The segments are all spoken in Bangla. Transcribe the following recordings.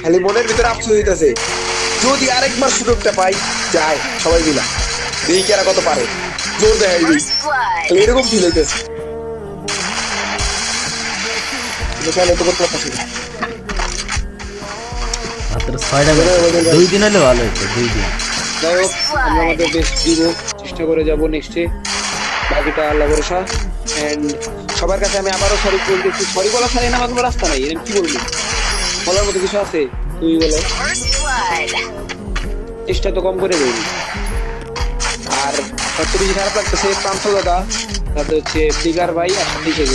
খালি মনের ভিতরে আফসোস হইতেছে, যদি আরেকবার সুযোগটা পাই যাই সবাই মিলা দেখি কারা কত পারে, জোর দেখাই দিই, খালি এরকম ফিল হইতেছে। এত করতে পারতেছি না। মাত্র 6টা ম্যাচ, 2 দিন হলে ভালো হতো, 2 দিন। যাই হোক আমরা আমাদের বেস্ট দিব, চেষ্টা করে যাবো নেক্সটে, বাকিটা আল্লাহ ভরসা। এন্ড সবার কাছে আমি আবারও সরি বলতেছি, সরি বলা ছাড়া না কোনো রাস্তা নাই, কি বলবো, বলার মতো কিছু আছে তুমি বলো, চেষ্টা তো কম করে দেয়নি। আর সবচেয়ে বেশি খারাপ লাগতেছে প্রান্ত দাদা, তাতে হচ্ছে ফিগার ভাই আর সাথে জন্য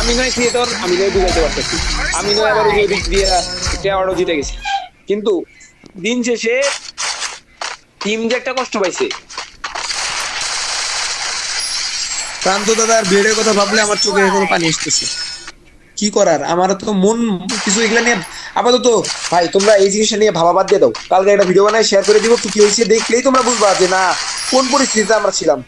আমি নয় ক্রিয়েটর, আমি নয় বুঝাইতে পারতেছি, আমি নয় আবার ওই দিক দিয়ে অ্যাওয়ার্ডও জিতে গেছি, কিন্তু দিন শেষে টিম যে একটা কষ্ট পাইছে। প্রান্ত দাদার ভিড়ের কথা ভাবলে আমার চোখে এখনো পানি আসতেছে, কি করার, আমার তো মন কিছু এগুলা নিয়ে আপাতত। ভাই তোমরা এই জিনিসটা নিয়ে ভাবা বাদ দিয়ে দাও, কালকে একটা ভিডিও বানাই শেয়ার করে দিব, কি হয়েছে দেখলেই তোমরা বুঝবা যে না কোন পরিস্থিতিতে আমরা ছিলাম।